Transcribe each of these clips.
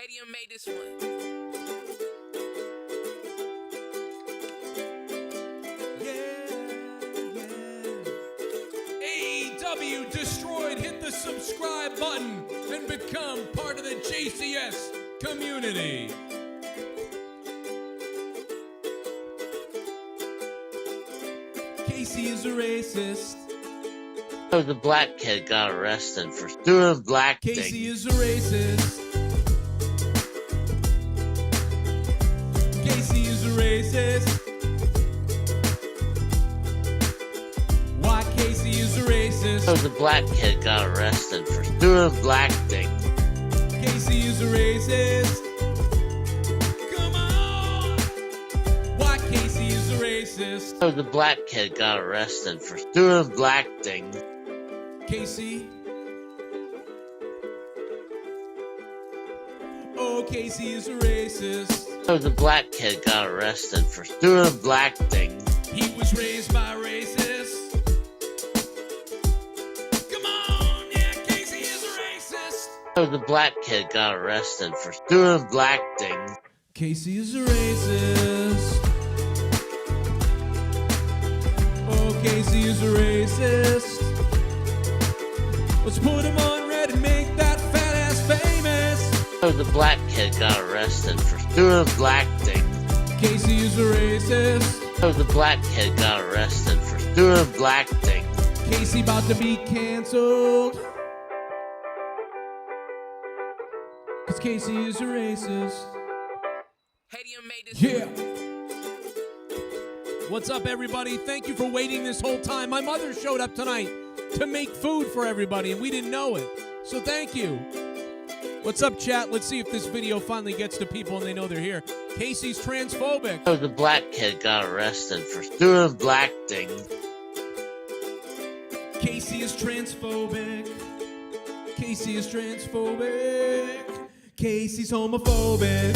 Stadium made this one. AEW destroyed. Hit the subscribe button and become part of the JCS community. Casey is a racist. So the black kid got arrested for doing black things. Casey is a racist. Casey is a racist. Why Casey is a racist? So the black kid got arrested for doing black things. Casey is a racist. Come on. Why Casey is a racist? So the black kid got arrested for doing black things. Casey. Oh, Casey is a racist. So the black kid got arrested for doing black things. He was raised by racists. Come on, yeah, Casey is a racist. So the black kid got arrested for doing black things. Casey is a racist. Oh, Casey is a racist. Let's put him on red and make that fat ass famous. So the black kid got arrested for doing black things. Casey is a racist. So the black kid got arrested for doing black things. Casey about to be canceled. Cause Casey is a racist. Stadium made this Yeah. one. What's up, everybody? Thank you for waiting this whole time. My mother showed up tonight to make food for everybody, and we didn't know it. So thank you. What's up, chat? Let's see if this video finally gets to people and they know they're here. Casey's transphobic. So the black kid got arrested for doing black things. Casey is transphobic. Casey is transphobic. Casey's homophobic.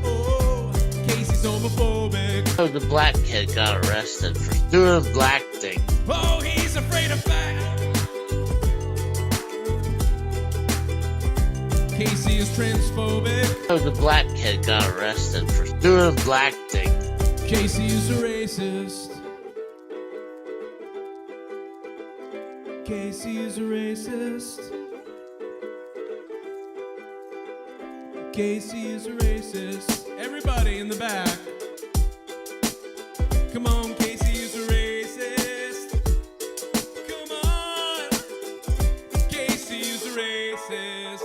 Oh, Casey's homophobic. So the black kid got arrested for doing black things. Oh, he's afraid of fat. Casey is transphobic. So the black kid got arrested for doing black things. Casey is a racist. Casey is a racist. Casey is a racist. Everybody in the back. Come on, Casey is a racist. Come on. Casey is a racist.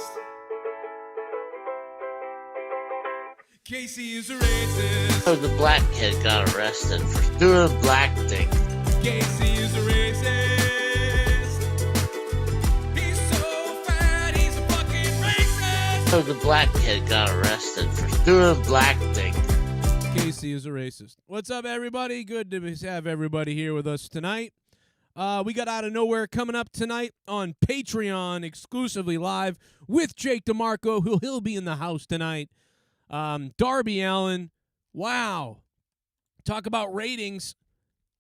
Casey is a racist. So the black kid got arrested for doing black things. Casey is a racist. He's so fat, he's a fucking racist. So the black kid got arrested for doing black things. Casey is a racist. What's up, everybody? Good to have everybody here with us tonight. We got Out of Nowhere coming up tonight on Patreon, exclusively live with Jake DeMarco, he'll be in the house tonight. Darby Allin, wow. Talk about ratings.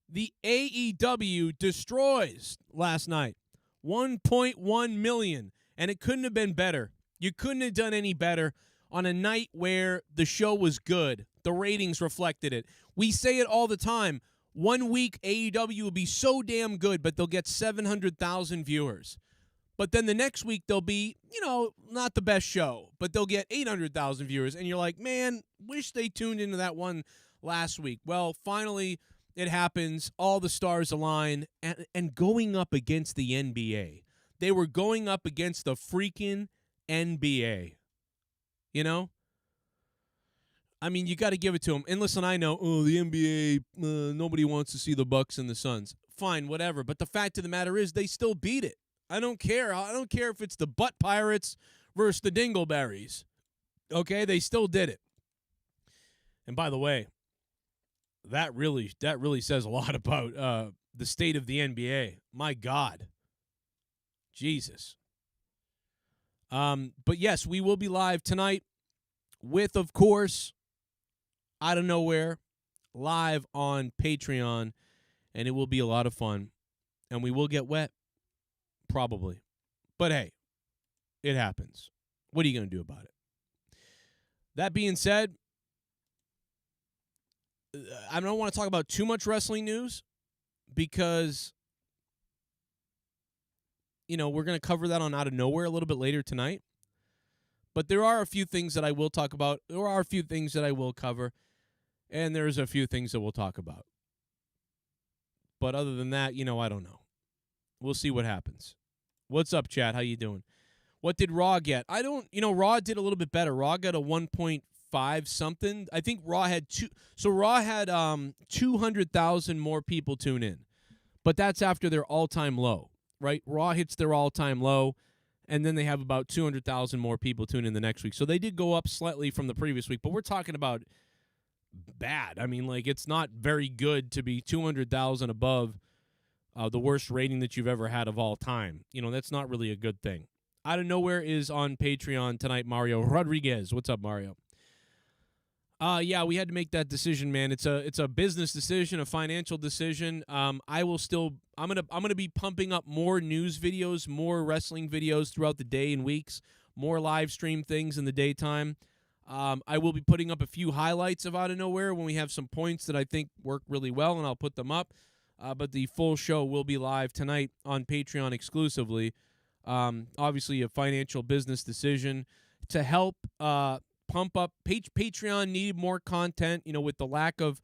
The AEW destroys last night. 1.1 million, and it couldn't have been better. You couldn't have done any better on a night where the show was good. The ratings reflected it. We say it all the time. 1 week, AEW will be so damn good, but they'll get 700,000 viewers. But then the next week, they'll be, not the best show, but they'll get 800,000 viewers. And you're like, man, wish they tuned into that one last week. Well, finally, it happens. All the stars align. And going up against the NBA. They were going up against the freaking NBA. I mean, you got to give it to them. And listen, I know, the NBA, nobody wants to see the Bucks and the Suns. Fine, whatever. But the fact of the matter is they still beat it. I don't care. I don't care if it's the Butt Pirates versus the Dingleberries. Okay, they still did it. And by the way, that really says a lot about the state of the NBA. My God. Jesus. But yes, we will be live tonight with, of course, Out of Nowhere, live on Patreon, and it will be a lot of fun. And we will get wet. Probably. But hey, It happens. What are you going to do about it? That being said, I don't want to talk about too much wrestling news because, we're going to cover that on Out of Nowhere a little bit later tonight. But there are a few things that I will talk about. There are a few things that I will cover. And there's a few things that we'll talk about. But other than that, I don't know. We'll see what happens. What's up, chat? How you doing? What did Raw get? Raw did a little bit better. Raw got a 1.5 something. I think Raw had Raw had 200,000 more people tune in. But that's after their all-time low, right? Raw hits their all-time low, and then they have about 200,000 more people tune in the next week. So they did go up slightly from the previous week, but we're talking about bad. I mean, it's not very good to be 200,000 above the worst rating that you've ever had of all time. That's not really a good thing. Out of Nowhere is on Patreon tonight, Mario Rodriguez. What's up, Mario? Yeah, we had to make that decision, man. It's a business decision, a financial decision. I'm gonna be pumping up more news videos, more wrestling videos throughout the day and weeks, more live stream things in the daytime. I will be putting up a few highlights of Out of Nowhere when we have some points that I think work really well, and I'll put them up. But the full show will be live tonight on Patreon exclusively. Obviously, a financial business decision to help pump up. Patreon needed more content, with the lack of,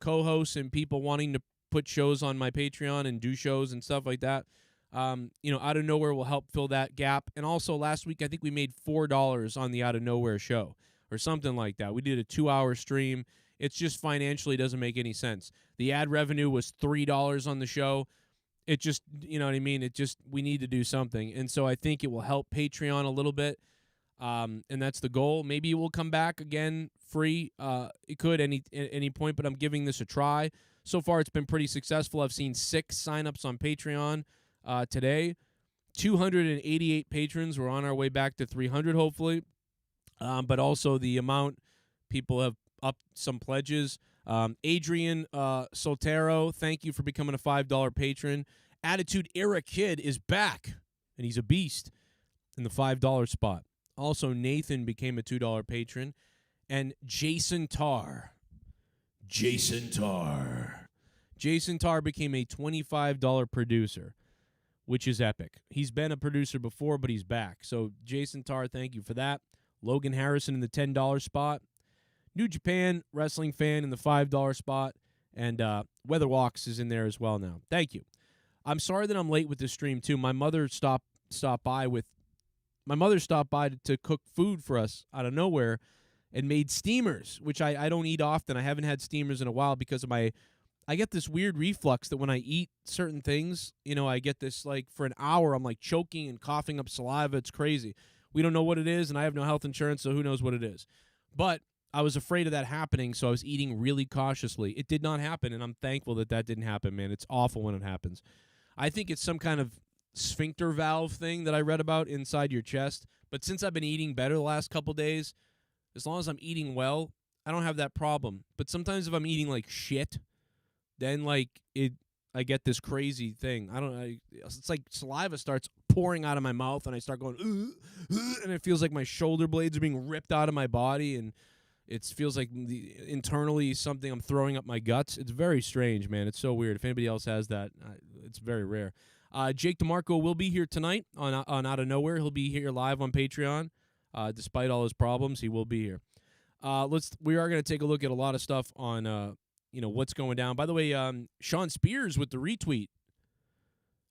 co-hosts and people wanting to put shows on my Patreon and do shows and stuff like that. Out of Nowhere will help fill that gap. And also last week, I think we made $4 on the Out of Nowhere show or something like that. We did a 2-hour stream. It's just financially doesn't make any sense. The ad revenue was $3 on the show. It just, you know what I mean? We need to do something. And so I think it will help Patreon a little bit. And that's the goal. Maybe it will come back again free. It could at any point, but I'm giving this a try. So far, it's been pretty successful. I've seen 6 signups on Patreon today. 288 patrons. We're on our way back to 300, hopefully. But also the amount people have upped some pledges. Adrian Soltero, thank you for becoming a $5 patron. Attitude Era Kid is back, and he's a beast in the $5 spot. Also, Nathan became a $2 patron. And Jason Tarr became a $25 producer, which is epic. He's been a producer before, but he's back. So, Jason Tarr, thank you for that. Logan Harrison in the $10 spot. New Japan Wrestling Fan in the $5 spot. And Weatherwalks is in there as well now. Thank you. I'm sorry that I'm late with this stream, too. My mother stopped by to cook food for us out of nowhere and made steamers, which I don't eat often. I haven't had steamers in a while because of I get this weird reflux that when I eat certain things, I get this, for an hour, I'm, choking and coughing up saliva. It's crazy. We don't know what it is, and I have no health insurance, so who knows what it is. But I was afraid of that happening, so I was eating really cautiously. It did not happen, and I'm thankful that didn't happen, man. It's awful when it happens. I think it's some kind of sphincter valve thing that I read about inside your chest. But since I've been eating better the last couple days, as long as I'm eating well, I don't have that problem. But sometimes if I'm eating like shit, then I get this crazy thing. It's like saliva starts pouring out of my mouth and I start going, and it feels like my shoulder blades are being ripped out of my body, and it feels like internally something I'm throwing up my guts. It's very strange, man. It's so weird. If anybody else has that, it's very rare. Jake DeMarco will be here tonight on Out of Nowhere. He'll be here live on Patreon. Despite all his problems, he will be here. We are going to take a look at a lot of stuff on what's going down. By the way, Sean Spears with the retweet.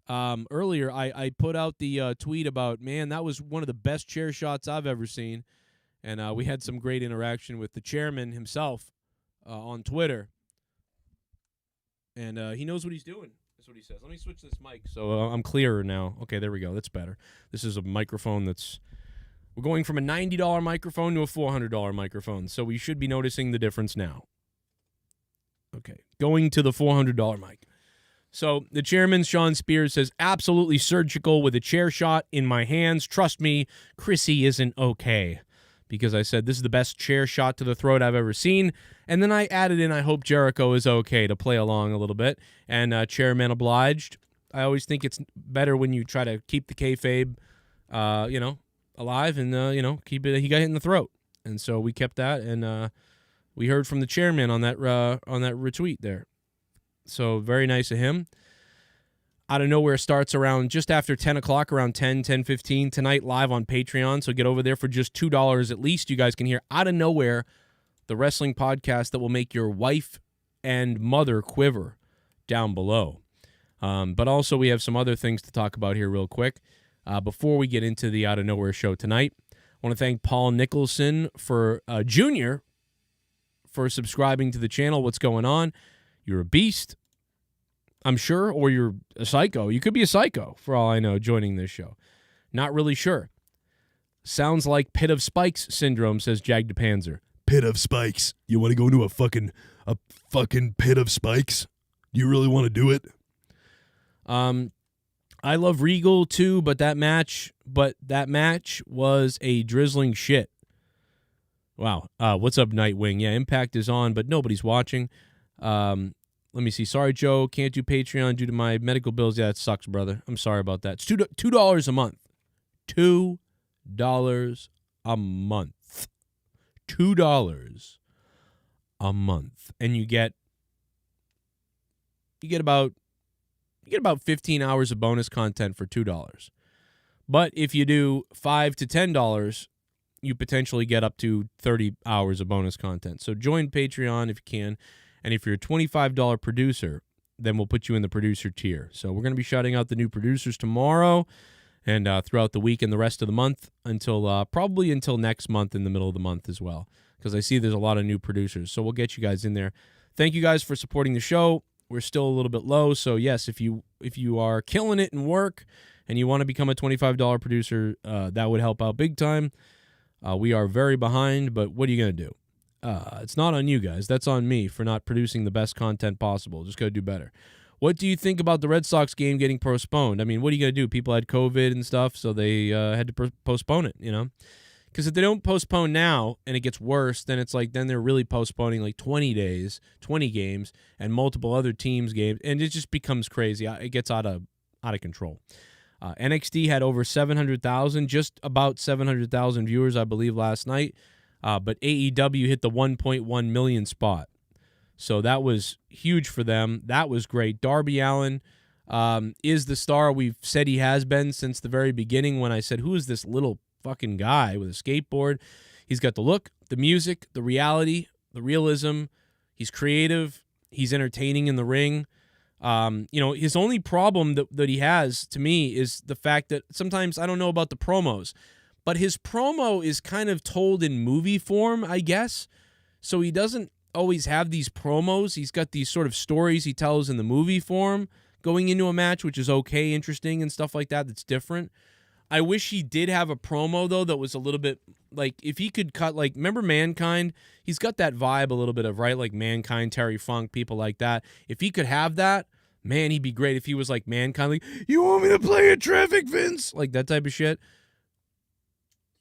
Earlier, I put out the tweet about, man, that was one of the best chair shots I've ever seen. And we had some great interaction with the chairman himself on Twitter. And he knows what he's doing. That's what he says. Let me switch this mic so I'm clearer now. Okay, there we go. That's better. This is a microphone we're going from a $90 microphone to a $400 microphone. So we should be noticing the difference now. Okay, going to the $400 mic. So the chairman, Sean Spears, says, absolutely surgical with a chair shot in my hands. Trust me, Chrissy isn't okay. Because I said, this is the best chair shot to the throat I've ever seen. And then I added in, I hope Jericho is okay, to play along a little bit. And chairman obliged. I always think it's better when you try to keep the kayfabe, alive and keep it. He got hit in the throat, and so we kept that, and we heard from the chairman on that retweet there. So very nice of him. Out of Nowhere starts around just after 10 o'clock, around 10:15 tonight, live on Patreon. So get over there for just $2 at least. You guys can hear Out of Nowhere, the wrestling podcast that will make your wife and mother quiver down below. But also we have some other things to talk about here real quick. Before we get into the Out of Nowhere show tonight, I want to thank Paul Nicholson for Jr. for subscribing to the channel. What's going on? You're a beast, I'm sure, or you're a psycho. You could be a psycho, for all I know, joining this show. Not really sure. Sounds like Pit of Spikes syndrome, says Jag DePanzer. Pit of spikes. You want to go into a fucking pit of spikes? Do you really want to do it? I love Regal too, but that match was a drizzling shit. Wow. What's up, Nightwing? Yeah, Impact is on, but nobody's watching. Let me see. Sorry, Joe. Can't do Patreon due to my medical bills. Yeah, it sucks, brother. I'm sorry about that. It's $2 a month. $2 a month. $2 a month. And you get about 15 hours of bonus content for $2. But if you do $5 to $10, you potentially get up to 30 hours of bonus content. So join Patreon if you can. And if you're a $25 producer, then we'll put you in the producer tier. So we're going to be shouting out the new producers tomorrow and throughout the week and the rest of the month probably until next month in the middle of the month as well, because I see there's a lot of new producers. So we'll get you guys in there. Thank you guys for supporting the show. We're still a little bit low. So, yes, if you are killing it in work and you want to become a $25 producer, that would help out big time. We are very behind, but what are you going to do? It's not on you guys. That's on me for not producing the best content possible. Just got to do better. What do you think about the Red Sox game getting postponed? I mean, what are you going to do? People had COVID and stuff, so they had to postpone it, Because if they don't postpone now and it gets worse, then it's like then they're really postponing like 20 days, 20 games, and multiple other teams' games, and it just becomes crazy. It gets out of control. NXT had over 700,000, just about 700,000 viewers, I believe, last night. But AEW hit the 1.1 million spot. So that was huge for them. That was great. Darby Allin is the star we've said he has been since the very beginning when I said, who is this little fucking guy with a skateboard? He's got the look, the music, the reality, the realism. He's creative. He's entertaining in the ring. His only problem that he has, to me, is the fact that sometimes I don't know about the promos, but his promo is kind of told in movie form, I guess. So he doesn't always have these promos. He's got these sort of stories he tells in the movie form going into a match, which is okay, interesting, and stuff like that. That's different. I wish he did have a promo, though, that was a little bit, like, if he could cut, like, remember Mankind? He's got that vibe a little bit of, right, like Mankind, Terry Funk, people like that. If he could have that, man, he'd be great if he was like Mankind, like, you want me to play in traffic, Vince? Like that type of shit.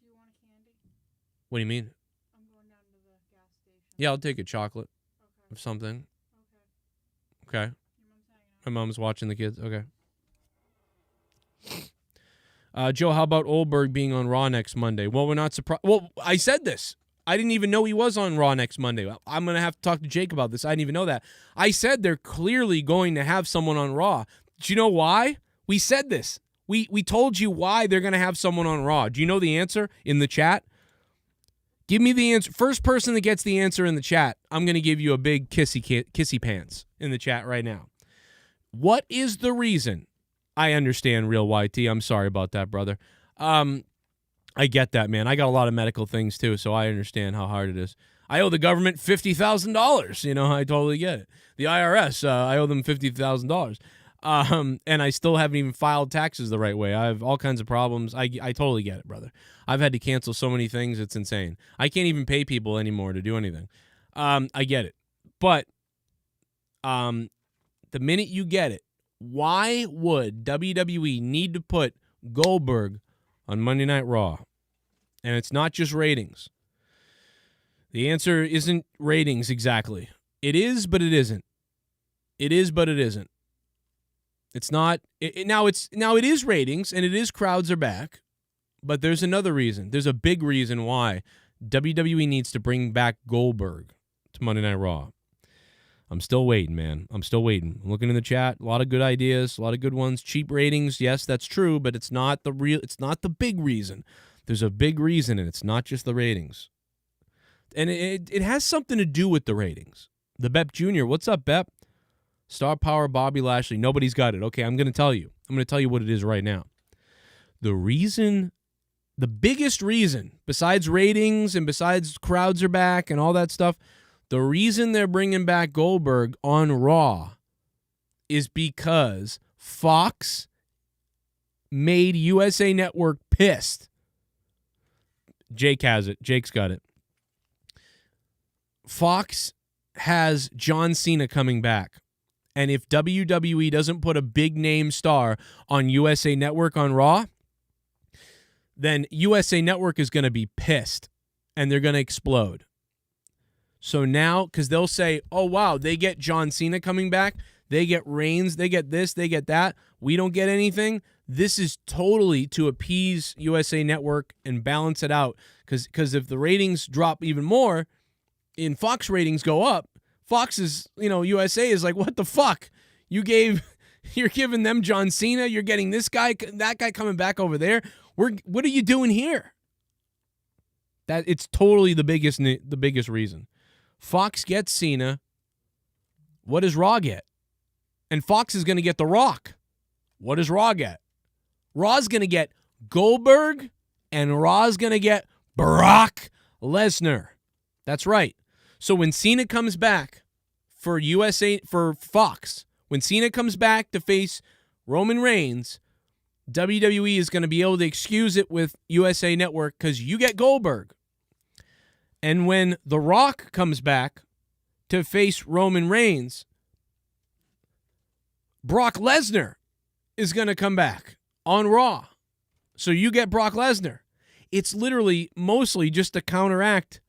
Do you want a candy? What do you mean? I'm going down to the gas station. Yeah, I'll take a chocolate Okay. or something. Okay. Okay. Your mom's hanging out. My mom's watching the kids. Okay. Joe, how about Goldberg being on Raw next Monday? Well, we're not surprised. Well, I said this. I didn't even know he was on Raw next Monday. I'm going to have to talk to Jake about this. I didn't even know that. I said they're clearly going to have someone on Raw. Do you know why? We said this. We told you why they're going to have someone on Raw. Do you know the answer in the chat? Give me the answer. First person that gets the answer in the chat, I'm going to give you a big kissy pants in the chat right now. What is the reason? I understand, Real YT. I'm sorry about that, brother. I get that, man. I got a lot of medical things, too, so I understand how hard it is. I owe the government $50,000. I totally get it. The IRS, I owe them $50,000. And I still haven't even filed taxes the right way. I have all kinds of problems. I totally get it, brother. I've had to cancel so many things. It's insane. I can't even pay people anymore to do anything. I get it. But the minute you get it, why would WWE need to put Goldberg on Monday Night Raw? And it's not just ratings. The answer isn't ratings exactly. It is, but it isn't. It is, but it isn't. It's not. Now it is ratings, and it is crowds are back. But there's another reason. There's a big reason why WWE needs to bring back Goldberg to Monday Night Raw. I'm still waiting, man. I'm still waiting. I'm looking in the chat. A lot of good ideas, a lot of good ones. Cheap ratings, yes, that's true, but it's not the big reason. There's a big reason, and it's not just the ratings. And it has something to do with the ratings. The Bep Jr., what's up, Bep? Star Power, Bobby Lashley. Nobody's got it. Okay, I'm going to tell you. I'm going to tell you what it is right now. The biggest reason, besides ratings and besides crowds are back and all that stuff, the reason they're bringing back Goldberg on Raw is because Fox made USA Network pissed. Jake has it. Jake's got it. Fox has John Cena coming back. And if WWE doesn't put a big name star on USA Network on Raw, then USA Network is going to be pissed and they're going to explode. So now, because they'll say, oh, wow, they get John Cena coming back. They get Reigns. They get this. They get that. We don't get anything. This is totally to appease USA Network and balance it out. Because if the ratings drop even more and Fox ratings go up, Fox is, USA is like, what the fuck? You're giving them John Cena. You're getting this guy, that guy coming back over there. What are you doing here? That it's totally the biggest reason. Fox gets Cena. What does Raw get? And Fox is going to get The Rock. What does Raw get? Raw's going to get Goldberg, and Raw's going to get Brock Lesnar. That's right. So when Cena comes back for Fox, when Cena comes back to face Roman Reigns, WWE is going to be able to excuse it with USA Network because you get Goldberg. And when The Rock comes back to face Roman Reigns, Brock Lesnar is going to come back on Raw. So you get Brock Lesnar. It's literally mostly just to counteract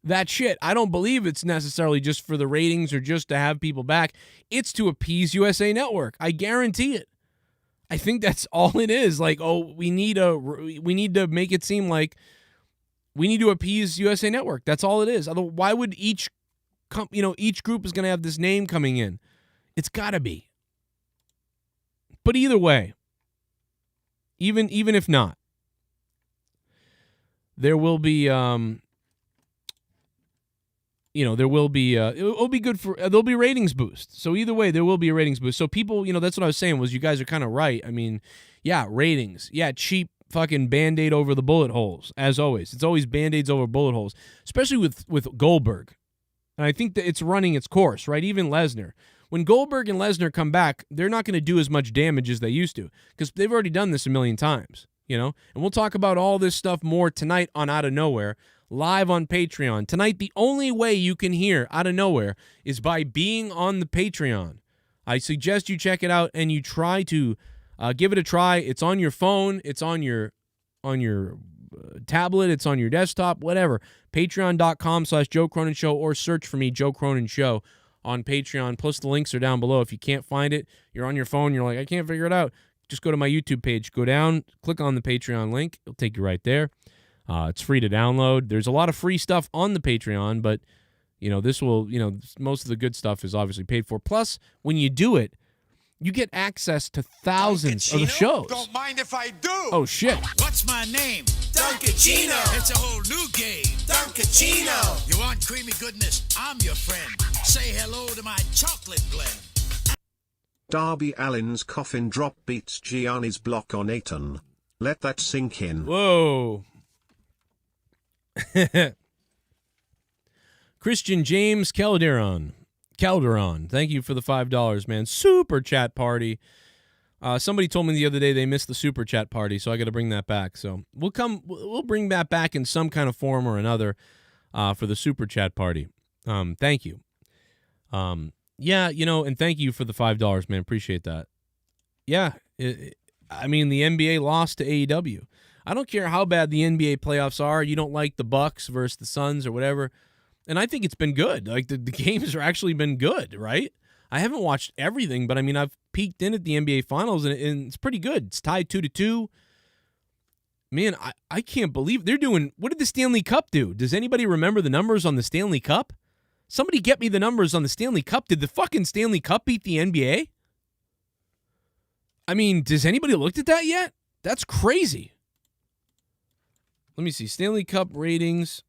that shit. I don't believe it's necessarily just for the ratings or just to have people back. It's to appease USA Network. I guarantee it. I think that's all it is. Like, oh, we need to make it seem like we need to appease USA Network. That's all it is. Otherwise, why would each group is going to have this name coming in? It's got to be. But either way, even if not, there will be it'll be good for there'll be ratings boost. So either way, there will be a ratings boost. So people, that's what I was saying was you guys are kind of right. I mean, yeah, ratings. Yeah, cheap fucking Band-Aid over the bullet holes, as always. It's always Band-Aids over bullet holes, especially with Goldberg. And I think that it's running its course, right? Even Lesnar. When Goldberg and Lesnar come back, they're not going to do as much damage as they used to because they've already done this a million times, And we'll talk about all this stuff more tonight on Out of Nowhere, live on Patreon. Tonight, the only way you can hear Out of Nowhere is by being on the Patreon. I suggest you check it out and you try to give it a try. It's on your phone. It's on your tablet. It's on your desktop, whatever. Patreon.com/Joe Cronin Show or search for me, Joe Cronin Show, on Patreon. Plus, the links are down below. If you can't find it, you're on your phone, you're like, I can't figure it out. Just go to my YouTube page. Go down, click on the Patreon link. It'll take you right there. It's free to download. There's a lot of free stuff on the Patreon, but, this will, most of the good stuff is obviously paid for. Plus, when you do it, you get access to thousands of the shows. Don't mind if I do. Oh, shit. What's my name? Duncachino. It's a whole new game. Duncachino. You want creamy goodness? I'm your friend. Say hello to my chocolate blend. Darby Allin's coffin drop beats Gianni's block on Aiton. Let that sink in. Whoa. Christian James Calderon, thank you for the $5, man. Super chat party. Somebody told me the other day they missed the super chat party, so I got to bring that back. So we'll bring that back in some kind of form or another for the super chat party. Thank you. Yeah, and thank you for the $5, man. Appreciate that. Yeah, the NBA lost to AEW. I don't care how bad the NBA playoffs are. You don't like the Bucks versus the Suns or whatever. And I think it's been good. Like, the games have actually been good, right? I haven't watched everything, but, I've peeked in at the NBA Finals, and it's pretty good. It's tied 2-2. Man, I can't believe they're doing. What did the Stanley Cup do? Does anybody remember the numbers on the Stanley Cup? Somebody get me the numbers on the Stanley Cup. Did the fucking Stanley Cup beat the NBA? I mean, does anybody looked at that yet? That's crazy. Let me see. Stanley Cup ratings.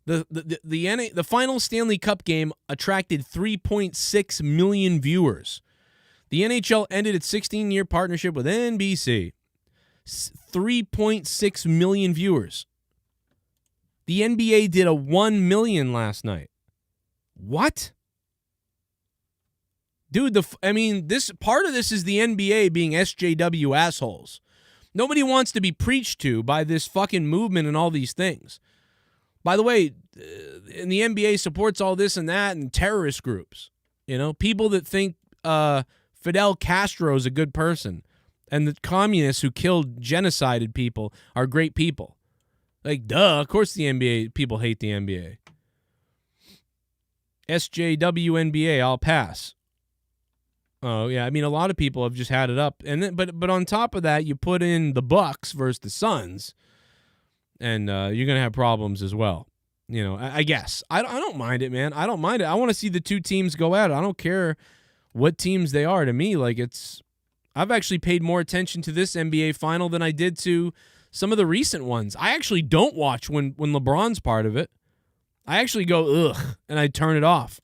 The final Stanley Cup game attracted 3.6 million viewers. The NHL ended its 16-year partnership with NBC. 3.6 million viewers. The NBA did a 1 million last night. What? Dude, this part of this is the NBA being SJW assholes. Nobody wants to be preached to by this fucking movement and all these things. By the way, and the NBA supports all this and that and terrorist groups. You know, people that think Fidel Castro is a good person and the communists who killed genocided people are great people. Like, duh, of course the NBA, people hate the NBA. SJW NBA, I'll pass. Oh, yeah, I mean, a lot of people have just had it up. And then, but on top of that, you put in the Bucks versus the Suns, and you're going to have problems as well. You know, I guess. I don't mind it, man. I don't mind it. I want to see the two teams go at it. I don't care what teams they are. To me, like, I've actually paid more attention to this NBA final than I did to some of the recent ones. I actually don't watch when LeBron's part of it. I actually go, ugh, and I turn it off.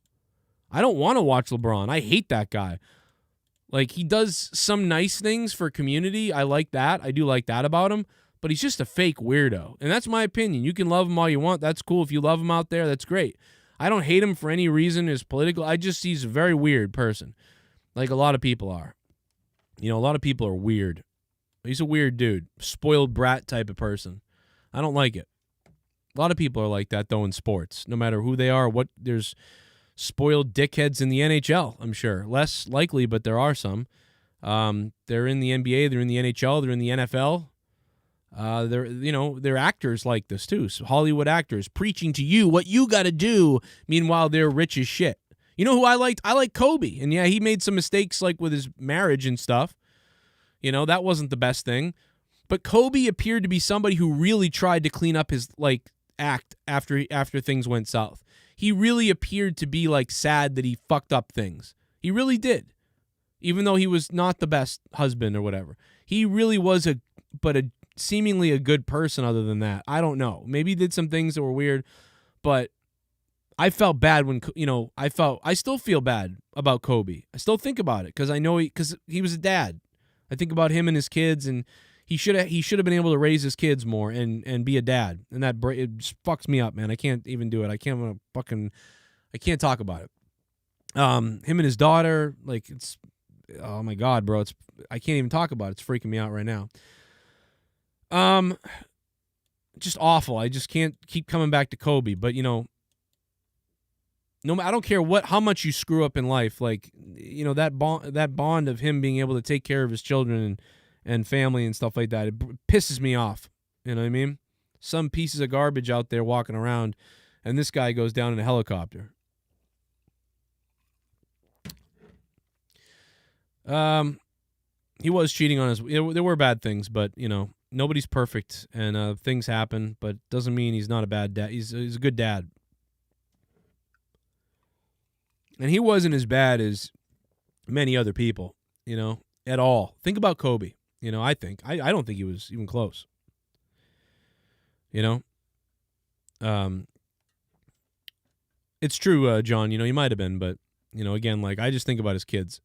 I don't want to watch LeBron. I hate that guy. Like, he does some nice things for community. I like that. I do like that about him. But he's just a fake weirdo. And that's my opinion. You can love him all you want. That's cool. If you love him out there, that's great. I don't hate him for any reason. His political. He's a very weird person. Like a lot of people are. You know, a lot of people are weird. He's a weird dude. Spoiled brat type of person. I don't like it. A lot of people are like that, though, in sports. No matter who they are, there's spoiled dickheads in the NHL, I'm sure. Less likely, but there are some. They're in the NBA, they're in the NHL, they're in the NFL. They're actors like this too. So Hollywood actors preaching to you what you got to do. Meanwhile, they're rich as shit. You know who I liked? I like Kobe. And yeah, he made some mistakes like with his marriage and stuff. You know, that wasn't the best thing. But Kobe appeared to be somebody who really tried to clean up his act after things went south. He really appeared to be sad that he fucked up things. He really did. Even though he was not the best husband or whatever. He really was seemingly a good person other than that. I don't know. Maybe he did some things that were weird, but I felt bad when, I still feel bad about Kobe. I still think about it because I know because he was a dad. I think about him and his kids, and he should have been able to raise his kids more and be a dad. And it just fucks me up, man. I can't even do it. I can't talk about it. Him and his daughter, oh my God, bro. I can't even talk about it. It's freaking me out right now. Just awful. I just can't keep coming back to Kobe, but no, I don't care how much you screw up in life. That bond of him being able to take care of his children and family and stuff like that, it pisses me off. You know what I mean? Some pieces of garbage out there walking around, and this guy goes down in a helicopter. He was cheating on his. There were bad things, but nobody's perfect, and things happen. But doesn't mean he's not a bad dad. He's a good dad, and he wasn't as bad as many other people. At all. Think about Kobe. I don't think he was even close. It's true, John. You might have been, but again, I just think about his kids.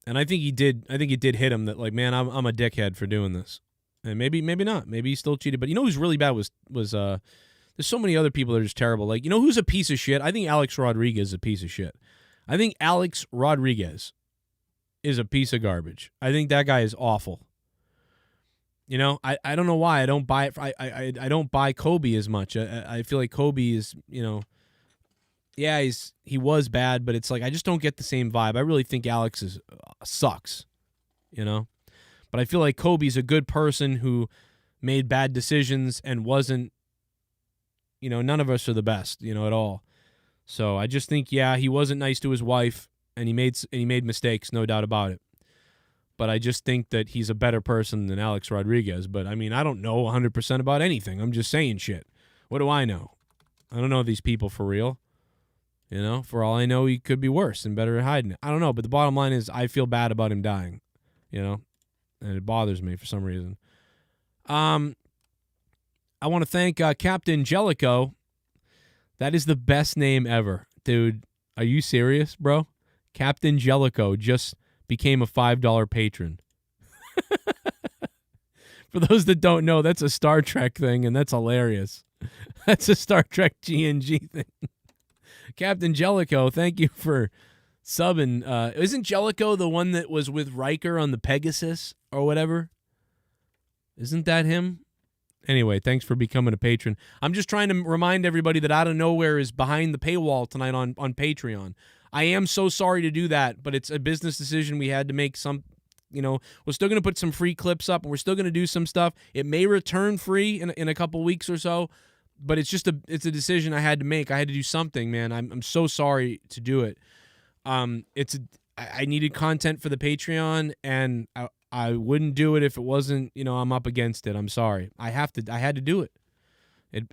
And I think he did hit him that man, I'm a dickhead for doing this. And maybe not. Maybe he still cheated. But who's really bad was there's so many other people that are just terrible. Who's a piece of shit? I think Alex Rodriguez is a piece of shit. I think Alex Rodriguez is a piece of garbage. I think that guy is awful. I don't know why I don't buy it. I don't buy Kobe as much. I feel like Kobe is, yeah, he was bad, but it's I just don't get the same vibe. I really think Alex sucks, But I feel like Kobe's a good person who made bad decisions and wasn't, none of us are the best, at all. So I just think, yeah, he wasn't nice to his wife, and he made mistakes, no doubt about it. but I just think that he's a better person than Alex Rodriguez. But, I mean, I don't know 100% about anything. I'm just saying shit. What do I know? I don't know these people for real. You know, for all I know, he could be worse and better at hiding it. I don't know, but the bottom line is I feel bad about him dying, you know, and it bothers me for some reason. I want to thank Captain Jellico. That is the best name ever. Dude, are you serious, bro? Captain Jellico just became a $5 patron. For those that don't know, that's a Star Trek thing, and that's hilarious. That's a Star Trek GNG thing. Captain Jellico, thank you for subbing. Isn't Jellico the one that was with Riker on the Pegasus or whatever? Isn't that him? Anyway, thanks for becoming a patron. I'm just trying to remind everybody that Out of Nowhere is behind the paywall tonight on Patreon. I am so sorry to do that, but it's a business decision we had to make. We're still going to put some free clips up, and we're still going to do some stuff. It may return free in a couple weeks or so, but it's a decision I had to make. I had to do something, man. I'm so sorry to do it. I needed content for the Patreon, and I wouldn't do it if it wasn't, I'm up against it. I'm sorry. I had to do it.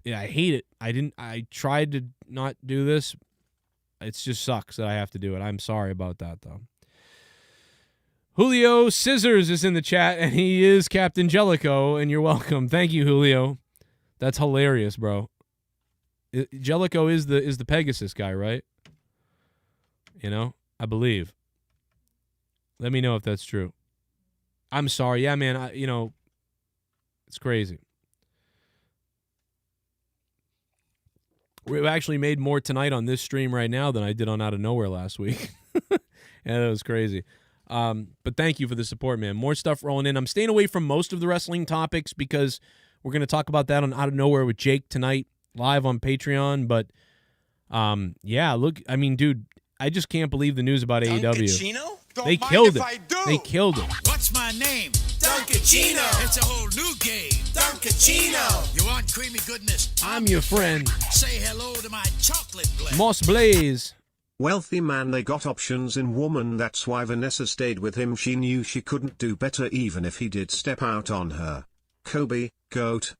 I hate it. I tried to not do this. It just sucks that I have to do it. I'm sorry about that, though. Julio Scissors is in the chat, and he is Captain Jellico, and you're welcome. Thank you, Julio. That's hilarious, bro. Jellico is the Pegasus guy, right? I believe. Let me know if that's true. I'm sorry. Yeah, man, it's crazy. We've actually made more tonight on this stream right now than I did on Out of Nowhere last week. Yeah, that was crazy. But thank you for the support, man. More stuff rolling in. I'm staying away from most of the wrestling topics because we're going to talk about that on Out of Nowhere with Jake tonight, live on Patreon. But, yeah, look, I mean, dude, I just can't believe the news about AEW. They killed it. They killed it. What's my name? Duncachino. It's a whole new game. Duncachino. You want creamy goodness? I'm your friend. Say hello to my chocolate blend. Moss Blaze. Wealthy man, they got options in woman, that's why Vanessa stayed with him. She knew she couldn't do better even if he did step out on her. Kobe, GOAT.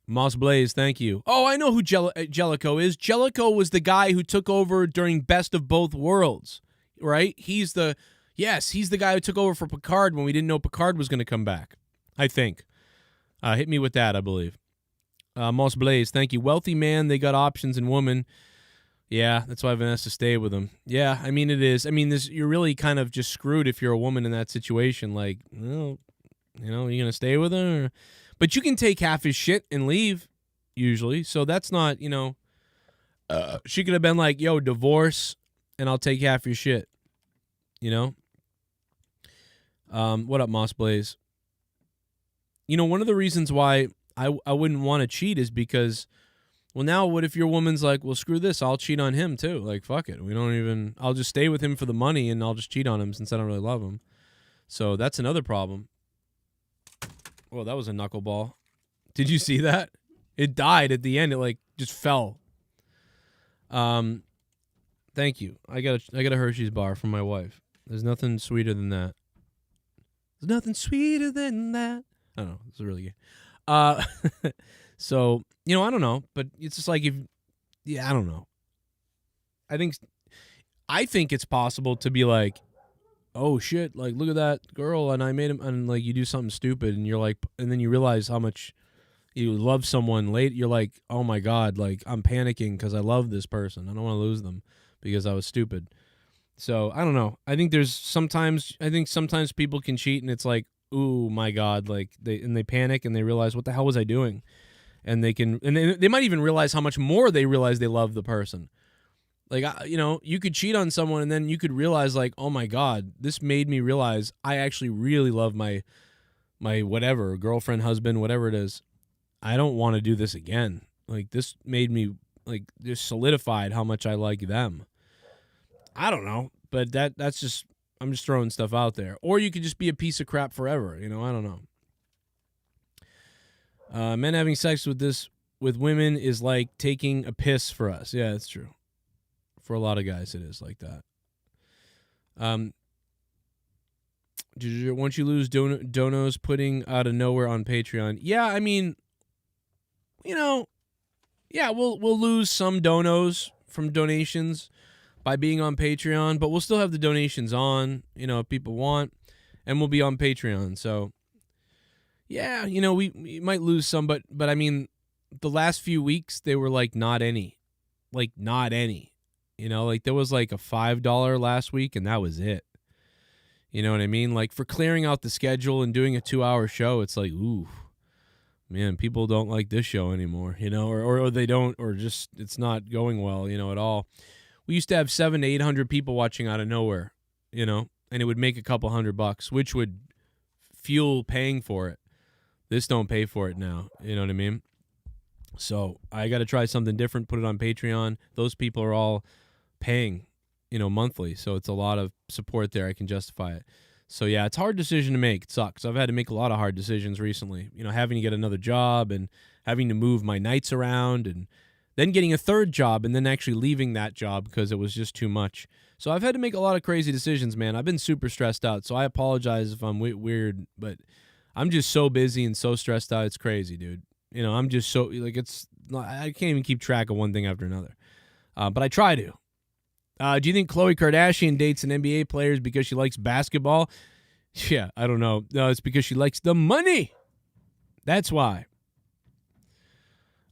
Moss Blaze, thank you. Oh, I know who Jellico is. Jellico was the guy who took over during Best of Both Worlds, right? He's the guy who took over for Picard when we didn't know Picard was going to come back, I think. Hit me with that, I believe. Moss Blaze, thank you. Wealthy man, they got options in woman. Yeah, that's why Vanessa stayed with him. Yeah, I mean, it is. I mean, you're really kind of just screwed if you're a woman in that situation. Like, well, you're going to stay with him? But you can take half his shit and leave, usually. So that's not, she could have been like, yo, divorce, and I'll take half your shit. What up, Moss Blaze? One of the reasons why I wouldn't want to cheat is because, well, now what if your woman's like, well, screw this, I'll cheat on him too. Like, fuck it. I'll just stay with him for the money and I'll just cheat on him since I don't really love him. So that's another problem. Well, that was a knuckleball. Did you see that? It died at the end. It just fell. Thank you. I got a Hershey's bar from my wife. There's nothing sweeter than that. There's nothing sweeter than that. I don't know. It's really good. So, I don't know, but it's just like I don't know. I think it's possible to be like, oh shit, like look at that girl and I made him, and like you do something stupid and you're like, and then you realize how much you love someone late. You're like, oh my God, like I'm panicking because I love this person. I don't want to lose them because I was stupid. So I don't know. I think sometimes people can cheat and it's like, ooh my God, like they panic and they realize what the hell was I doing? And they might even realize how much more they realize they love the person. Like, you could cheat on someone and then you could realize like, oh my God, this made me realize I actually really love my whatever, girlfriend, husband, whatever it is. I don't want to do this again. Like this made me like just solidified how much I like them. I don't know, but that's just, I'm just throwing stuff out there. Or you could just be a piece of crap forever. I don't know. Men having sex with women is like taking a piss for us. Yeah, that's true. For a lot of guys, it is like that. Once you lose donos putting out of nowhere on Patreon. Yeah, I mean, yeah, we'll lose some donos from donations by being on Patreon, but we'll still have the donations on, if people want, and we'll be on Patreon. So, yeah, we might lose some, but I mean, the last few weeks, they were like not any. Like not any. There was like a $5 last week, and that was it. You know what I mean? Like for clearing out the schedule and doing a 2-hour show, it's like, ooh, man, people don't like this show anymore, or they don't, or just it's not going well, at all. We used to have 700 to 800 people watching out of nowhere, and it would make a couple $100, which would fuel paying for it. This don't pay for it now, you know what I mean? So I got to try something different, put it on Patreon. Those people are all paying, monthly. So it's a lot of support there. I can justify it. So yeah, it's a hard decision to make. It sucks. I've had to make a lot of hard decisions recently, having to get another job and having to move my nights around and then getting a third job and then actually leaving that job because it was just too much. So I've had to make a lot of crazy decisions, man. I've been super stressed out. So I apologize if I'm weird, but I'm just so busy and so stressed out. It's crazy, dude. I'm just so, I can't even keep track of one thing after another. But I try to. Do you think Khloe Kardashian dates an NBA player because she likes basketball? Yeah, I don't know. No, it's because she likes the money. That's why.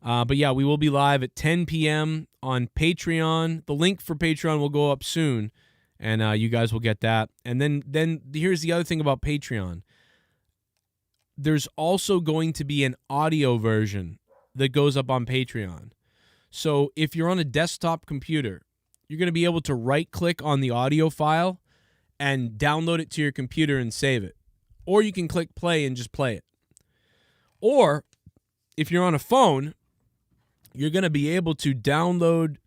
But yeah, we will be live at 10 p.m. on Patreon. The link for Patreon will go up soon, and you guys will get that. And then here's the other thing about Patreon. There's also going to be an audio version that goes up on Patreon. So if you're on a desktop computer, you're going to be able to right-click on the audio file and download it to your computer and save it. Or you can click play and just play it. Or if you're on a phone, you're going to be able to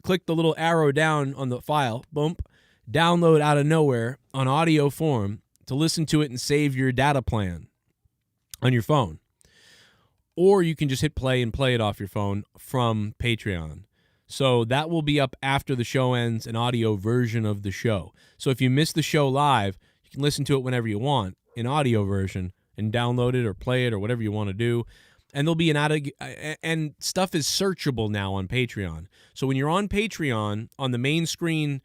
click the little arrow down on the file, boom, download out of nowhere on audio form to listen to it and save your data plan on your phone. Or you can just hit play and play it off your phone from Patreon. So that will be up after the show ends, an audio version of the show. So if you miss the show live, you can listen to it whenever you want, in audio version, and download it or play it or whatever you want to do. And there'll be and stuff is searchable now on Patreon. So when you're on Patreon, on the main screen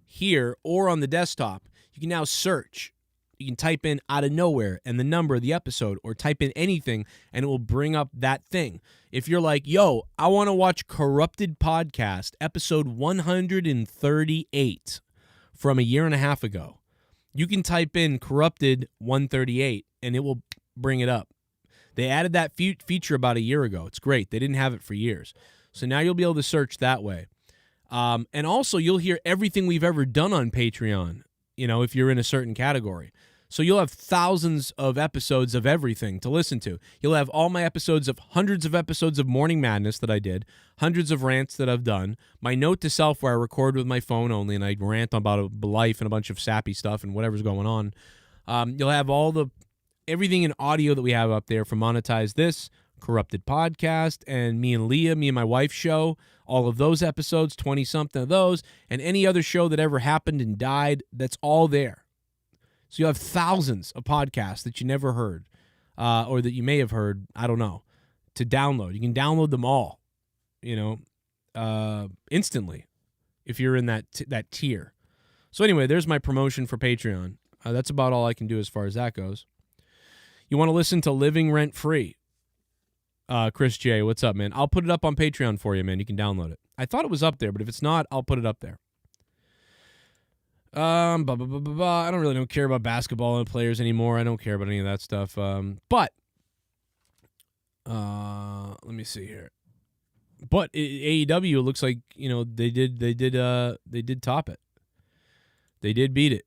here or on the desktop, you can now search. You can type in out of nowhere and the number of the episode, or type in anything and it will bring up that thing. If you're like, yo, I want to watch Corrupted Podcast, episode 138 from a year and a half ago, you can type in Corrupted 138 and it will bring it up. They added that feature about a year ago. It's great. They didn't have it for years. So now you'll be able to search that way. And also you'll hear everything we've ever done on Patreon, if you're in a certain category. So you'll have thousands of episodes of everything to listen to. You'll have all my episodes of hundreds of episodes of Morning Madness that I did, hundreds of rants that I've done, my note to self where I record with my phone only and I rant about life and a bunch of sappy stuff and whatever's going on. You'll have everything in audio that we have up there from Monetize This, Corrupted Podcast, and me and Leah, me and my wife's show, all of those episodes, 20-something of those, and any other show that ever happened and died, that's all there. So you have thousands of podcasts that you never heard, or that you may have heard, I don't know, to download. You can download them all, instantly if you're in that tier. So anyway, there's my promotion for Patreon. That's about all I can do as far as that goes. You want to listen to Living Rent Free? Chris J, what's up, man? I'll put it up on Patreon for you, man. You can download it. I thought it was up there, but if it's not, I'll put it up there. I don't really care about basketball and players anymore. I don't care about any of that stuff. But let me see here. But AEW, it looks like they did top it. They did beat it,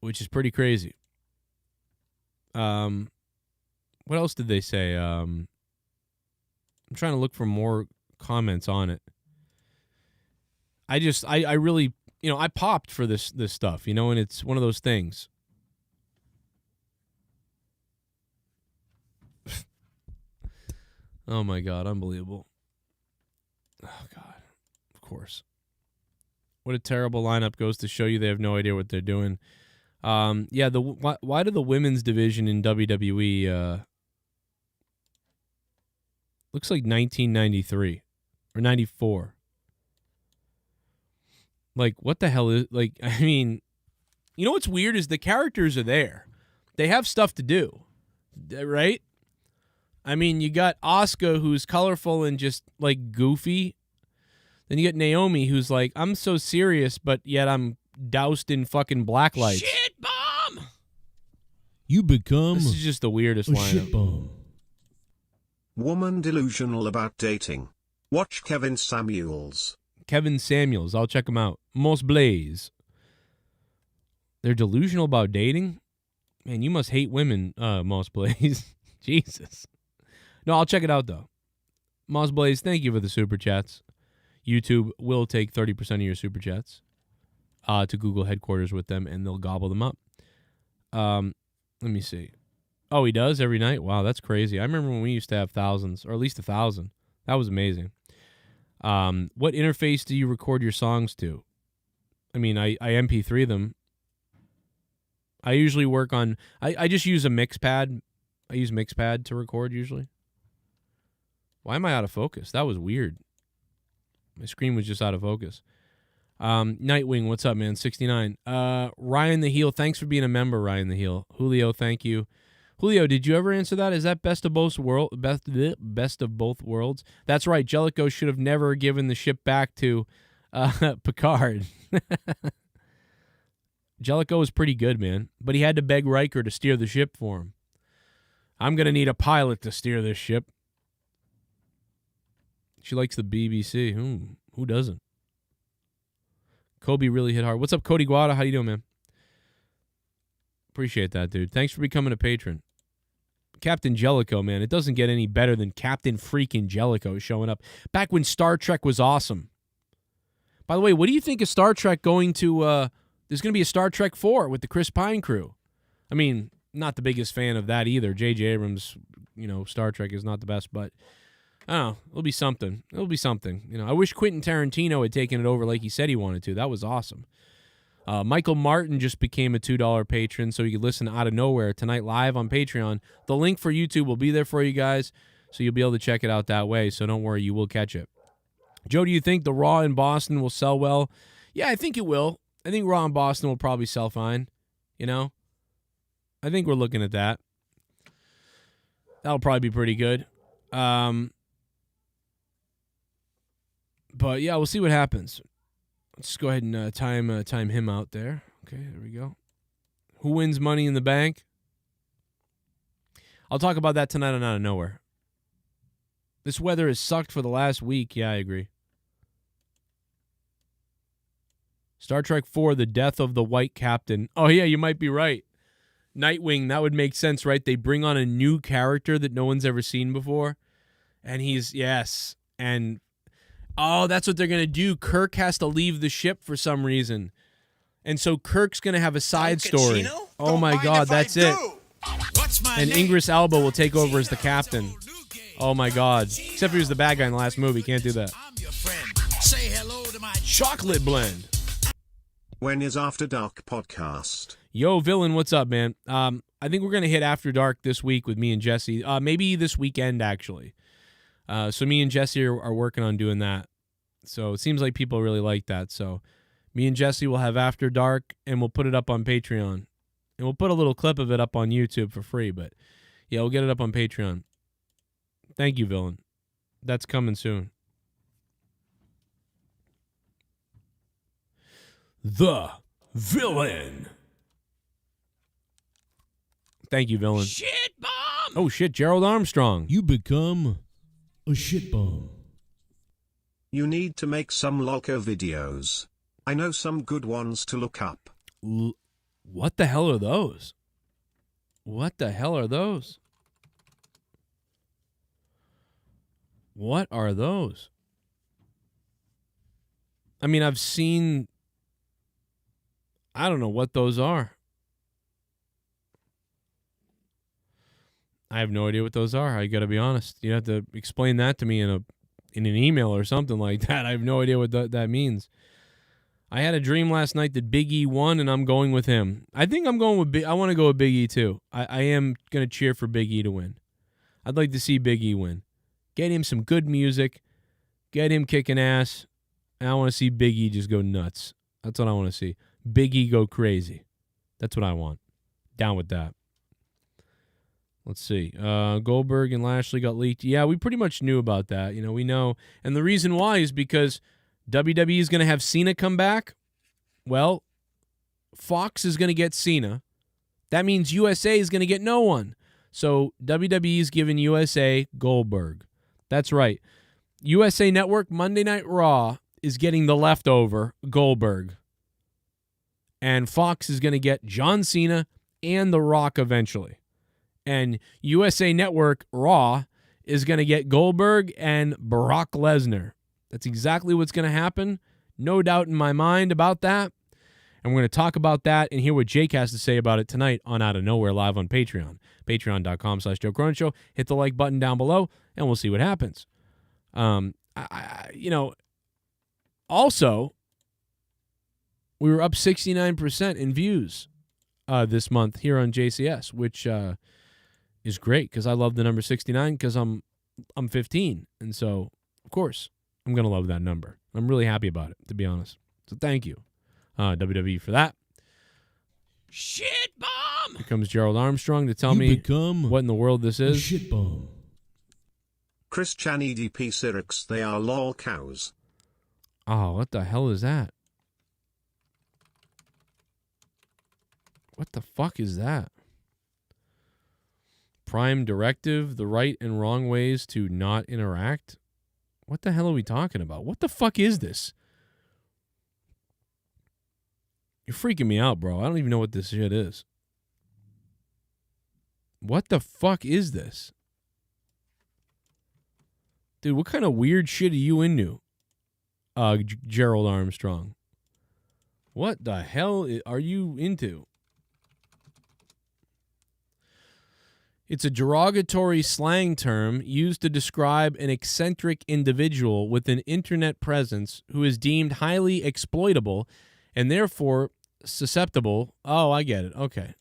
which is pretty crazy. What else did they say? I'm trying to look for more comments on it. I really, I popped for this stuff, and it's one of those things. Oh my God, unbelievable. Oh God, of course. What a terrible lineup, goes to show you they have no idea what they're doing. Yeah, why do the women's division in WWE looks like 1993 or 94? Like, what the hell is, like, I mean, you know what's weird is the characters are there. They have stuff to do, right? I mean, you got Asuka, who's colorful and just, like, goofy. Then you get Naomi, who's like, I'm so serious, but yet I'm doused in fucking black lights. Shit bomb! You become This is just the weirdest a shit lineup. bomb. Woman delusional about dating. Watch Kevin Samuels. Kevin Samuels, I'll check him out. Moss Blaze. They're delusional about dating? Man, you must hate women, Moss Blaze. Jesus. No, I'll check it out, though. Moss Blaze, thank you for the Super Chats. YouTube will take 30% of your Super Chats to Google headquarters with them, and they'll gobble them up. Let me see. Oh, he does every night? Wow, that's crazy. I remember when we used to have thousands, or at least 1,000. That was amazing. What interface do you record your songs to? I mean, I MP3 them. I usually work on... I just use a Mixpad. I use Mixpad to record usually. Why am I out of focus? That was weird. My screen was just out of focus. Nightwing, what's up, man? 69. Ryan the Heel, thanks for being a member, Ryan the Heel. Julio, thank you. Julio, did you ever answer that? Is that best of both worlds? That's right. Jellicoe should have never given the ship back to Picard. Jellicoe was pretty good, man, but he had to beg Riker to steer the ship for him. I'm gonna need a pilot to steer this ship. She likes the BBC. Who doesn't? Kobe really hit hard. What's up, Cody Guada? How you doing, man? Appreciate that, dude. Thanks for becoming a patron. Captain Jellicoe, man. It doesn't get any better than Captain freaking Jellicoe showing up. Back when Star Trek was awesome. By the way, what do you think of Star Trek going to... there's going to be a Star Trek 4 with the Chris Pine crew. I mean, not the biggest fan of that either. J.J. Abrams, Star Trek is not the best, but... I don't know. It'll be something. It'll be something. I wish Quentin Tarantino had taken it over like he said he wanted to. That was awesome. Michael Martin just became a $2 patron, so you can listen Out of Nowhere tonight live on Patreon. The link for YouTube will be there for you guys, so you'll be able to check it out that way. So don't worry, you will catch it. Joe, do you think the Raw in Boston will sell well? Yeah, I think it will. I think Raw in Boston will probably sell fine. I think we're looking at that. That'll probably be pretty good. But yeah, we'll see what happens. Let's go ahead and time him out there. Okay, there we go. Who wins Money in the Bank? I'll talk about that tonight on Out of Nowhere. This weather has sucked for the last week. Yeah, I agree. Star Trek IV, The Death of the White Captain. Oh, yeah, you might be right. Nightwing, that would make sense, right? They bring on a new character that no one's ever seen before. And yes. And... oh, that's what they're going to do. Kirk has to leave the ship for some reason. And so Kirk's going to have a side story. Duncachino? Oh, Don't my mind God, if I that's it. do. What's my And name? Ingris Elba will take over as the captain. It's a whole new game. Oh, my God. Except if he was the bad guy in the last movie. Can't do that. I'm your friend. Say hello to my Chocolate blend. When is After Dark podcast? Yo, Villain, what's up, man? I think we're going to hit After Dark this week with me and Jesse. Maybe this weekend, actually. So me and Jesse are working on doing that. So it seems like people really like that. So me and Jesse will have After Dark, and we'll put it up on Patreon. And we'll put a little clip of it up on YouTube for free. But, yeah, we'll get it up on Patreon. Thank you, Villain. That's coming soon. The Villain. Thank you, Villain. Shit bomb! Oh, shit, Gerald Armstrong. You become a shit bomb. You need to make some loco videos. I know some good ones to look up. What the hell are those? What the hell are those? What are those? I mean, I've seen... I don't know what those are. I have no idea what those are. I got to be honest. You have to explain that to me in an email or something like that. I have no idea what that means. I had a dream last night that Big E won, and I'm going with him. I think I'm going with I want to go with Big E, too. I am going to cheer for Big E to win. I'd like to see Big E win. Get him some good music. Get him kicking ass. And I want to see Big E just go nuts. That's what I want to see. Big E go crazy. That's what I want. Down with that. Let's see. Goldberg and Lashley got leaked. Yeah, we pretty much knew about that. You know, we know. And the reason why is because WWE is going to have Cena come back. Well, Fox is going to get Cena. That means USA is going to get no one. So WWE is giving USA Goldberg. That's right. USA Network Monday Night Raw is getting the leftover Goldberg. And Fox is going to get John Cena and The Rock eventually. And USA Network Raw is going to get Goldberg and Brock Lesnar. That's exactly what's going to happen. No doubt in my mind about that. And we're going to talk about that and hear what Jake has to say about it tonight on Out of Nowhere live on Patreon. Patreon.com/Joe Cronin Show. Hit the like button down below and we'll see what happens. Also, we were up 69% in views this month here on JCS, which is great because I love the number 69 because I'm 15. And so, of course, I'm going to love that number. I'm really happy about it, to be honest. So thank you, WWE, for that. Shit bomb! Here comes Gerald Armstrong to tell me what in the world this is. Shit bomb. Christian EDP Sirix, they are lol cows. Oh, what the hell is that? What the fuck is that? Prime directive, the right and wrong ways to not interact? What the hell are we talking about? What the fuck is this? You're freaking me out, bro. I don't even know what this shit is. What the fuck is this? Dude, what kind of weird shit are you into? Gerald Armstrong. What the hell are you into? It's a derogatory slang term used to describe an eccentric individual with an internet presence who is deemed highly exploitable and therefore susceptible. Oh, I get it. Okay.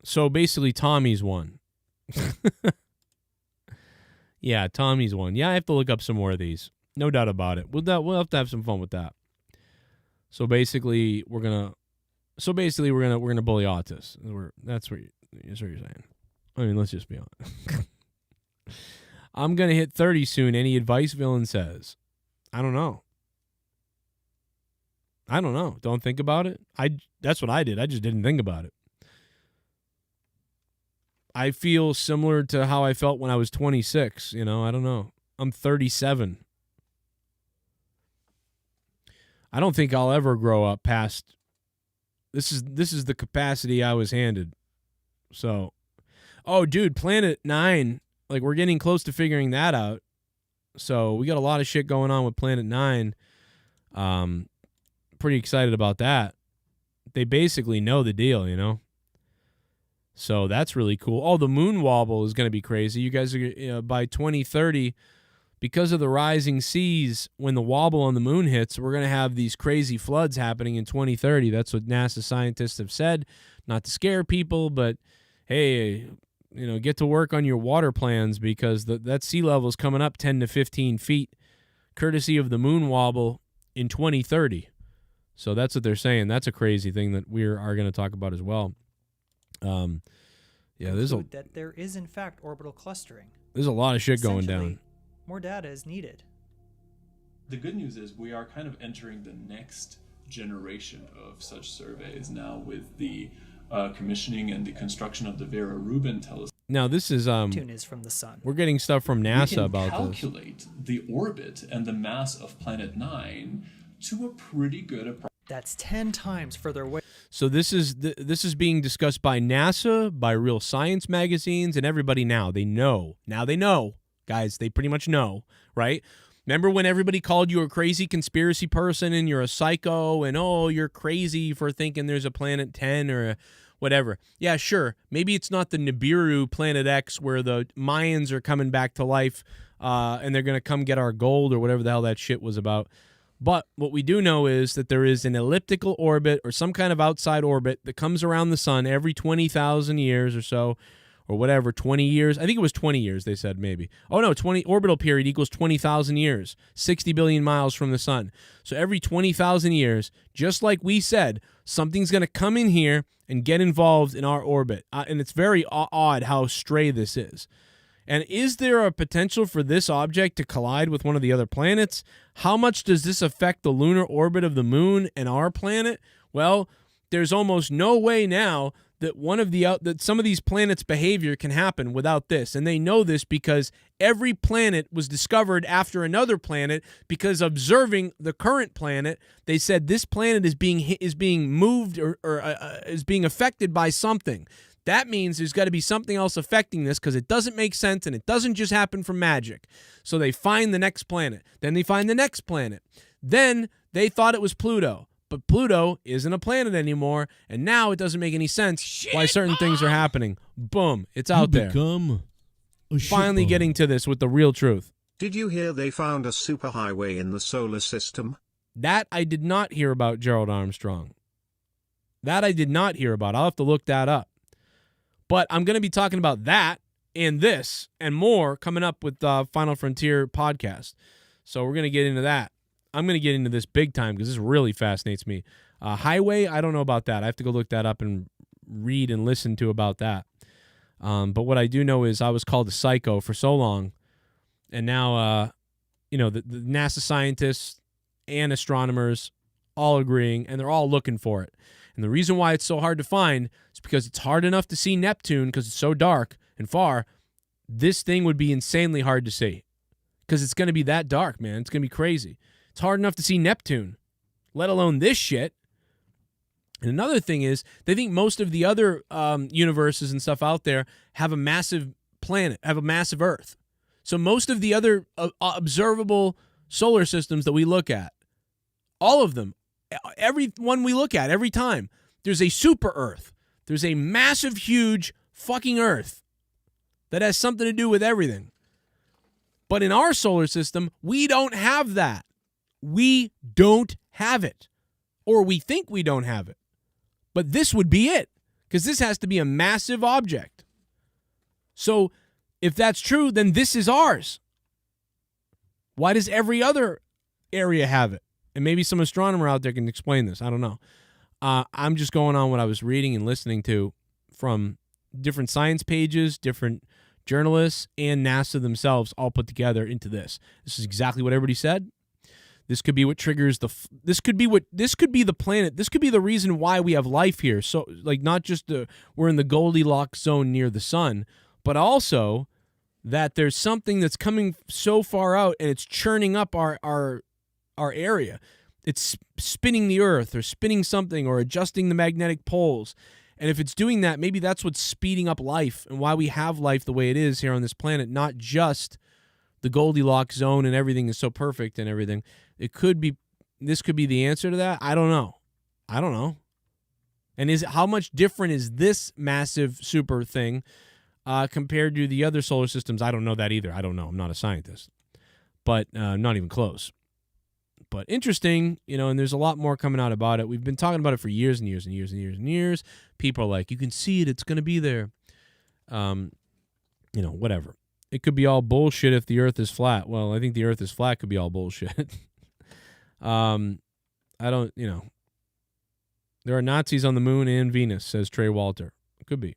So basically, Tommy's one. Yeah, Tommy's one. Yeah, I have to look up some more of these. No doubt about it. We'll have to have some fun with that. So basically, we're gonna bully autists. That's what you're saying. I mean, let's just be honest. I'm going to hit 30 soon. Any advice, villain says? I don't know. Don't think about it. That's what I did. I just didn't think about it. I feel similar to how I felt when I was 26. You know, I don't know. I'm 37. I don't think I'll ever grow up past. This is the capacity I was handed. So. Oh, dude, Planet 9, like, we're getting close to figuring that out. So we got a lot of shit going on with Planet 9. Pretty excited about that. They basically know the deal, you know? So that's really cool. Oh, the moon wobble is going to be crazy. You guys are, by 2030, because of the rising seas, when the wobble on the moon hits, we're going to have these crazy floods happening in 2030. That's what NASA scientists have said. Not to scare people, but, hey, you know, get to work on your water plans because that sea level is coming up 10 to 15 feet, courtesy of the moon wobble in 2030. So that's what they're saying. That's a crazy thing that we are going to talk about as well. Yeah, that there is in fact orbital clustering. There's a lot of shit going down. More data is needed. The good news is we are kind of entering the next generation of such surveys now with the commissioning and the construction of the Vera Rubin telescope. Now this is Neptune is from the sun. We're getting stuff from NASA about this. We can calculate the orbit and the mass of Planet 9 to a pretty good approximation. That's 10 times further away. So this is being discussed by NASA, by real science magazines, and everybody now. They know. Now they know, guys. They pretty much know, right? Remember when everybody called you a crazy conspiracy person and you're a psycho and, oh, you're crazy for thinking there's a Planet 10 or whatever. Yeah, sure. Maybe it's not the Nibiru Planet X where the Mayans are coming back to life and they're going to come get our gold or whatever the hell that shit was about. But what we do know is that there is an elliptical orbit or some kind of outside orbit that comes around the sun every 20,000 years or so, or whatever, 20 years. I think it was 20 years, they said, maybe. Oh, no, 20 orbital period equals 20,000 years, 60 billion miles from the sun. So every 20,000 years, just like we said, something's going to come in here and get involved in our orbit. And it's very odd how stray this is. And is there a potential for this object to collide with one of the other planets? How much does this affect the lunar orbit of the moon and our planet? Well, there's almost no way now that that some of these planets' behavior can happen without this. And they know this because every planet was discovered after another planet, because observing the current planet, they said this planet is being moved or is being affected by something. That means there's got to be something else affecting this, because it doesn't make sense and it doesn't just happen from magic. So they find the next planet. Then they find the next planet. Then they thought it was Pluto. But Pluto isn't a planet anymore, and now it doesn't make any sense why certain things are happening. Boom, it's out there. Finally getting to this with the real truth. Did you hear they found a superhighway in the solar system? That I did not hear about, Gerald Armstrong. That I did not hear about. I'll have to look that up. But I'm going to be talking about that and this and more coming up with the Final Frontier podcast. So we're going to get into that. I'm going to get into this big time because this really fascinates me. Highway, I don't know about that. I have to go look that up and read and listen to about that. But what I do know is I was called a psycho for so long. And now, the NASA scientists and astronomers all agreeing, and they're all looking for it. And the reason why it's so hard to find is because it's hard enough to see Neptune because it's so dark and far. This thing would be insanely hard to see because it's going to be that dark, man. It's going to be crazy. It's hard enough to see Neptune, let alone this shit. And another thing is, they think most of the other universes and stuff out there have a massive planet, have a massive Earth. So most of the other observable solar systems that we look at, all of them, every one we look at, every time, there's a super Earth. There's a massive, huge fucking Earth that has something to do with everything. But in our solar system, we don't have that. We don't have it. Or we think we don't have it. But this would be it, because this has to be a massive object. So if that's true, then this is ours. Why does every other area have it? And maybe some astronomer out there can explain this. I don't know. I'm just going on what I was reading and listening to from different science pages, different journalists, and NASA themselves all put together into this. This is exactly what everybody said. This could be what triggers this could be the planet. This could be the reason why we have life here. So, like, not just we're in the Goldilocks zone near the sun, but also that there's something that's coming so far out and it's churning up our area. It's spinning the Earth or spinning something or adjusting the magnetic poles. And if it's doing that, maybe that's what's speeding up life and why we have life the way it is here on this planet, not just the Goldilocks zone and everything is so perfect and everything. This could be the answer to that. I don't know. And how much different is this massive super thing compared to the other solar systems? I don't know that either. I don't know. I'm not a scientist, but not even close. But interesting, and there's a lot more coming out about it. We've been talking about it for years and years and years and years and years. People are like, you can see it. It's going to be there. Whatever. It could be all bullshit if the Earth is flat. Well, I think the Earth is flat could be all bullshit. There are Nazis on the moon and Venus, says Trey Walter. It could be.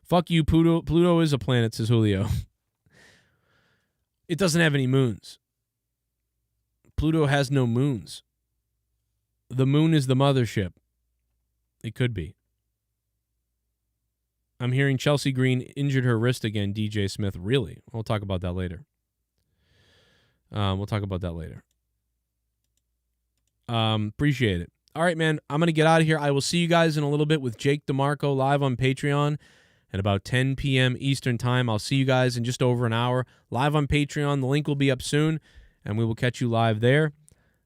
Fuck you, Pluto. Pluto is a planet, says Julio. It doesn't have any moons. Pluto has no moons. The moon is the mothership. It could be. I'm hearing Chelsea Green injured her wrist again, DJ Smith. Really? We'll talk about that later. Appreciate it. All right, man. I'm going to get out of here. I will see you guys in a little bit with Jake DeMarco live on Patreon at about 10 p.m. Eastern Time. I'll see you guys in just over an hour live on Patreon. The link will be up soon, and we will catch you live there.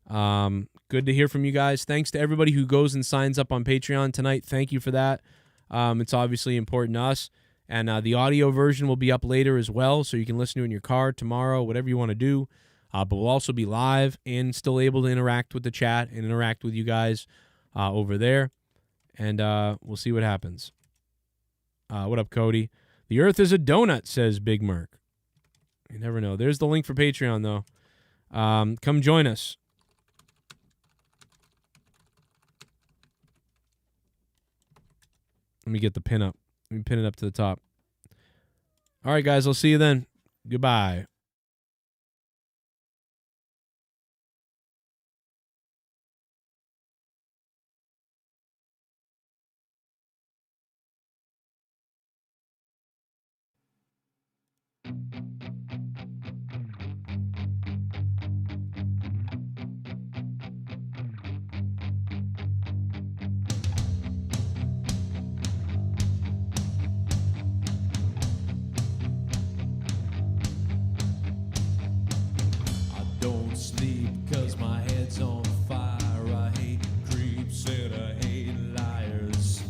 Good to hear from you guys. Thanks to everybody who goes and signs up on Patreon tonight. Thank you for that. It's obviously important to us. And the audio version will be up later as well, so you can listen to it in your car tomorrow, whatever you want to do. But we'll also be live and still able to interact with the chat and interact with you guys over there. And we'll see what happens. What up, Cody? The Earth is a donut, says Big Merc. You never know. There's the link for Patreon, though. Come join us. Let me get the pin up. Let me pin it up to the top. All right, guys. I'll see you then. Goodbye. Don't sleep 'cause my head's on fire. I hate creeps and I hate liars.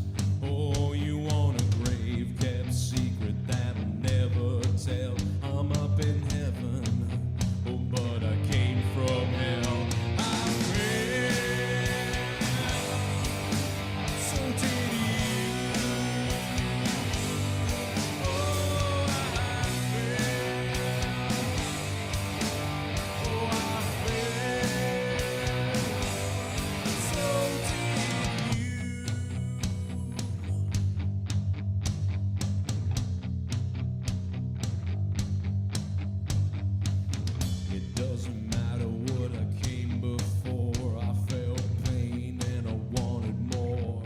Oh, you want a grave kept secret that'll never tell. I'm up in heaven, oh, but I came from hell. I fell, so did you. Oh, I fell. Oh, I fell, so did you. It doesn't matter what I came before. I felt pain and I wanted more.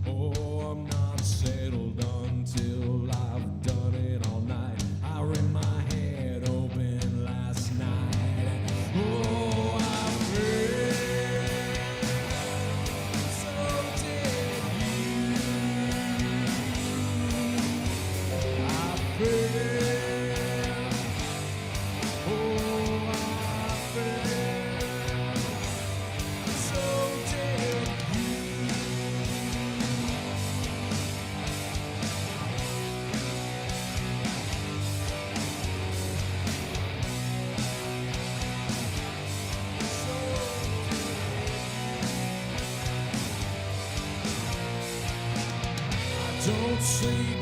Oh, I'm not settled until I've done it all night. I read my head open last night. Oh, I fell, so did you. I fell, oh, I fell, so did you. I don't sleep